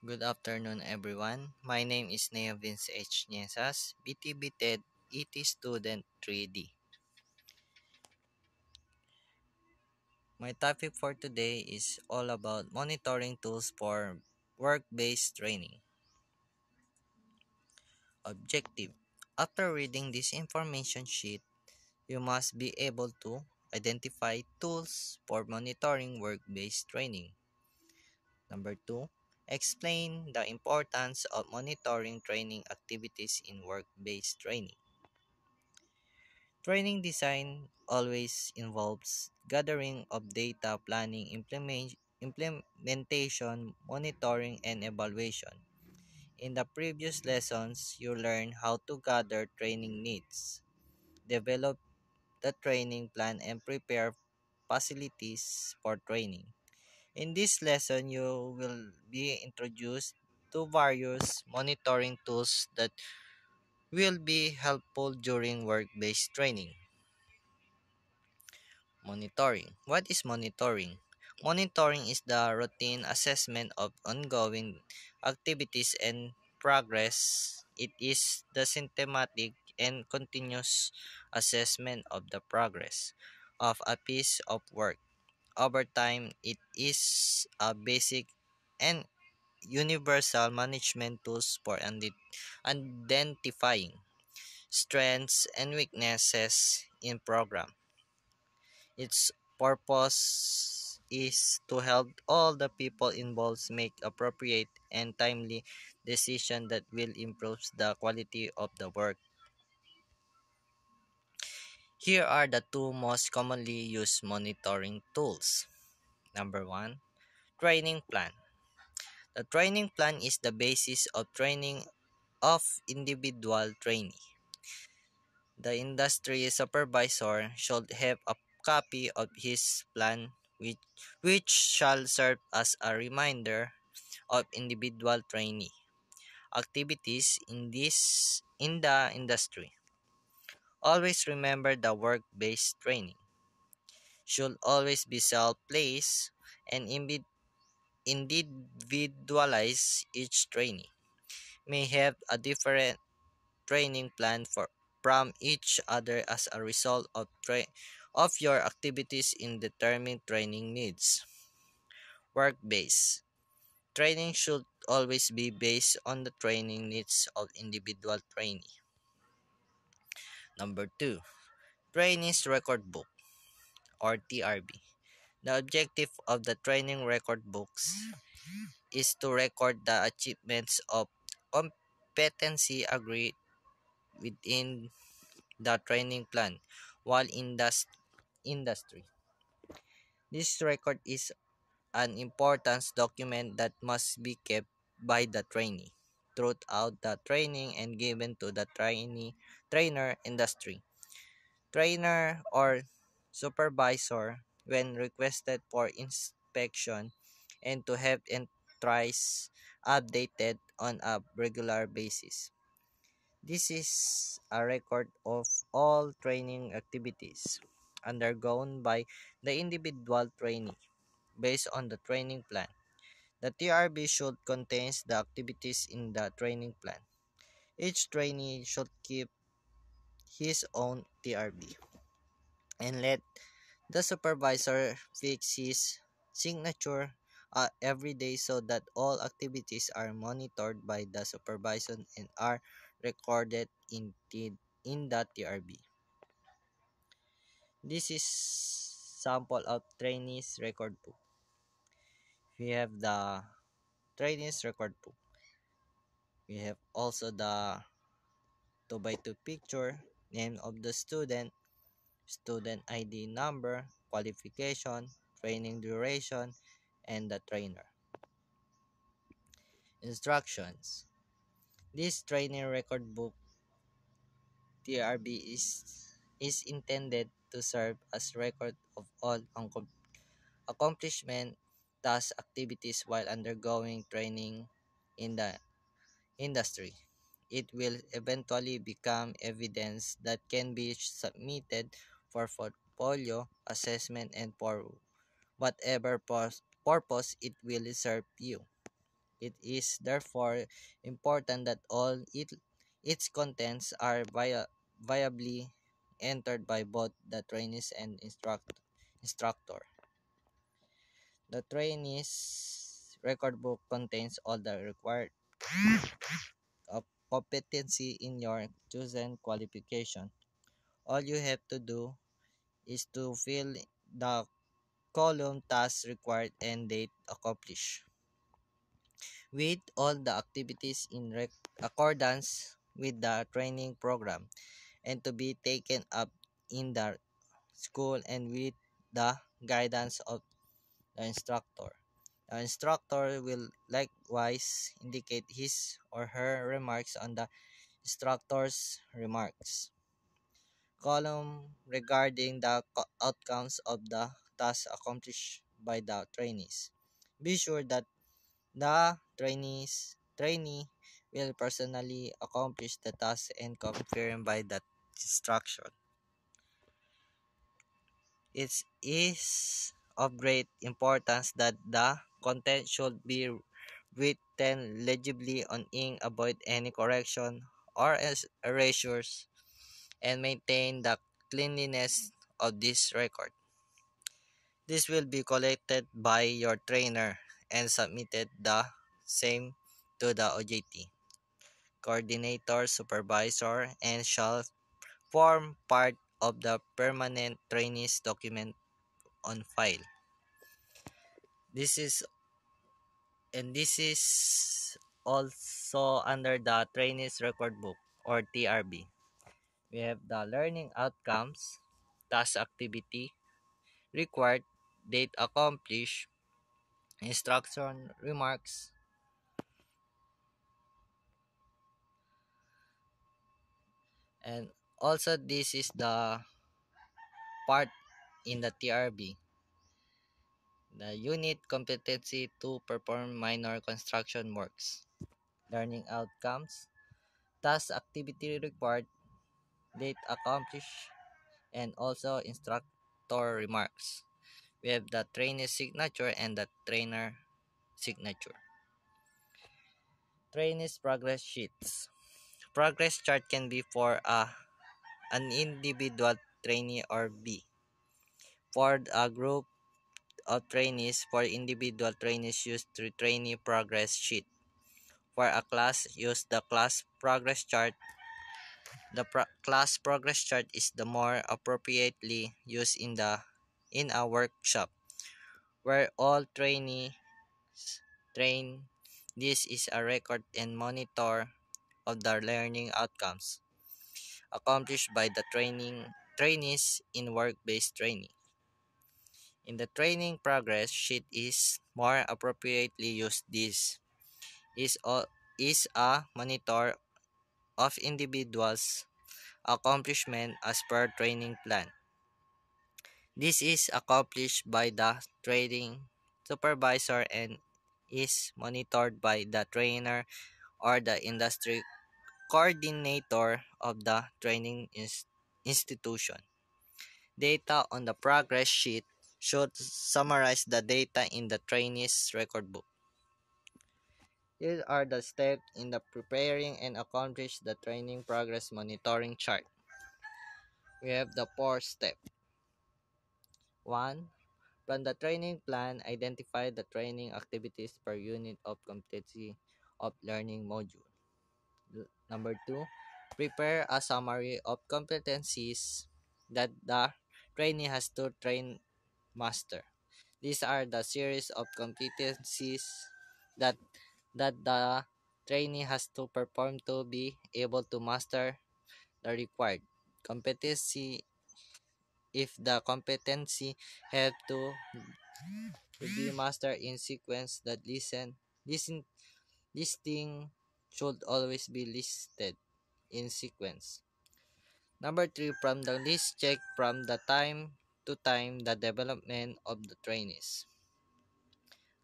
Good afternoon, everyone. My name is Nea Vince H. Niesas, BTB TED ET Student 3D. My topic for today is all about monitoring tools for work-based training. Objective. After reading this information sheet, you must be able to identify tools for monitoring work-based training. Number 2. Explain the importance of monitoring training activities in work-based training. Training design always involves gathering of data, planning, implementation, monitoring, and evaluation. In the previous lessons, you learned how to gather training needs, develop the training plan, and prepare facilities for training. In this lesson, you will be introduced to various monitoring tools that will be helpful during work-based training. Monitoring. What is monitoring? Monitoring is the routine assessment of ongoing activities and progress. It is the systematic and continuous assessment of the progress of a piece of work. Over time, it is a basic and universal management tools for identifying strengths and weaknesses in program. Its purpose is to help all the people involved make appropriate and timely decisions that will improve the quality of the work. Here are the two most commonly used monitoring tools. Number 1, training plan. The training plan is the basis of training of individual trainee. The industry supervisor should have a copy of his plan which shall serve as a reminder of individual trainee activities in the industry. Always remember the work-based training should always be self-placed and individualize. Each trainee may have a different training plan from each other as a result of your activities in determining training needs. Work based training should always be based on the training needs of individual trainee. Number 2, trainees record book or TRB. The objective of the training record books is to record the achievements of competency agreed within the training plan while in the industry. This record is an important document that must be kept by the trainee throughout the training and given to the trainer industry. Trainer or supervisor when requested for inspection and to have entries updated on a regular basis. This is a record of all training activities undergone by the individual trainee based on the training plan. The TRB should contain the activities in the training plan. Each trainee should keep his own TRB and let the supervisor fix his signature every day so that all activities are monitored by the supervisor and are recorded in the TRB. This is sample of trainees record book. We have the trainees record book. We have also the 2 by 2 picture, name of the student, student ID number, qualification, training duration, and the trainer. Instructions. This training record book TRB is intended to serve as record of all accomplishment, tasks, activities while undergoing training in the industry. It will eventually become evidence that can be submitted for portfolio assessment and for whatever purpose it will serve you. It is therefore important that its contents are viably entered by both the trainees and instructor. The trainee's record book contains all the required competency in your chosen qualification. All you have to do is to fill the column task required and date accomplished with all the activities in accordance with the training program and to be taken up in the school and with the guidance of the instructor. The instructor will likewise indicate his or her remarks on the instructor's remarks column regarding the outcomes of the task accomplished by the trainees. Be sure that the trainee will personally accomplish the task and confirm by that instruction. It is of great importance that the content should be written legibly on ink, avoid any correction or erasures, and maintain the cleanliness of this record. This will be collected by your trainer and submitted the same to the OJT, coordinator, supervisor, and shall form part of the permanent trainees document on file. This is this is also under the trainees record book or TRB. We have the learning outcomes, task activity, required, date accomplished, instruction remarks, and also this is the part in the TRB, the unit competency to perform minor construction works, learning outcomes, task activity required, date accomplished, and also instructor remarks. We have the trainer's signature and the trainer signature. Trainees progress sheets. Progress chart can be for an individual trainee or B. For a group of trainees, for individual trainees use the trainee progress sheet. For a class, use the class progress chart. The class progress chart is the more appropriately used in a workshop where all trainees train. This is a record and monitor of the learning outcomes accomplished by the trainees in work-based training. In the training progress sheet is more appropriately used. This is a monitor of individuals' accomplishment as per training plan. This is accomplished by the training supervisor and is monitored by the trainer or the industry coordinator of the training institution. Data on the progress sheet should summarize the data in the trainee's record book. Here are the steps in the preparing and accomplish the training progress monitoring chart. We have the 4 step. 1. From the training plan, identify the training activities per unit of competency of learning module. Number 2. Prepare a summary of competencies that the trainee has to train master. These are the series of competencies that the trainee has to perform to be able to master the required competency. If the competency have to be mastered in sequence, that listing should always be listed in sequence. Number 3, from the list, check from the time to time the development of the trainees.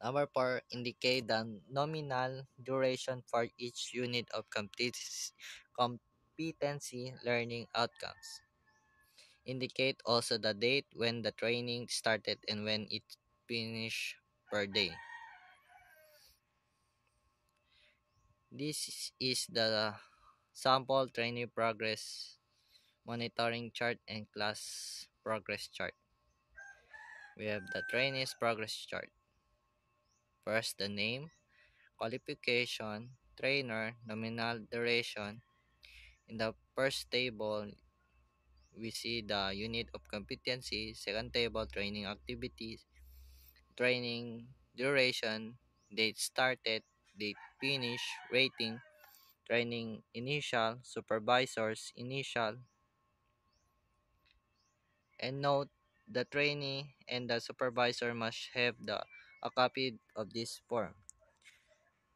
Number 4, indicate the nominal duration for each unit of competency learning outcomes. Indicate also the date when the training started and when it finished per day. This is the sample trainee progress monitoring chart and class progress chart. We have the trainees progress chart. First, the name, qualification, trainer, nominal duration. In the first table, we see the unit of competency. Second table, training activities, training duration, date started, date finish, rating, training initial, supervisors initial, and note the trainee and the supervisor must have a copy of this form.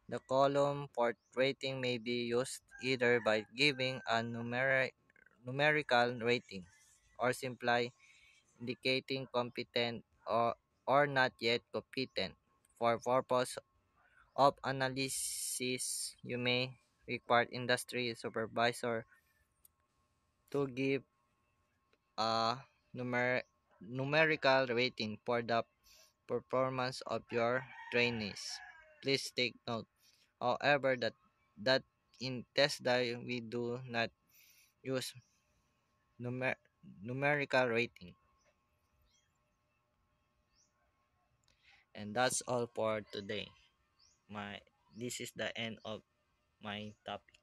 The column for rating may be used either by giving a numerical rating or simply indicating competent or not yet competent. For purpose of analysis, you may require industry supervisor to give a numerical rating for the performance of your trainees. Please take note, however, that in test dive we do not use numer- numerical rating. And that's all for today. My This is the end of my topic.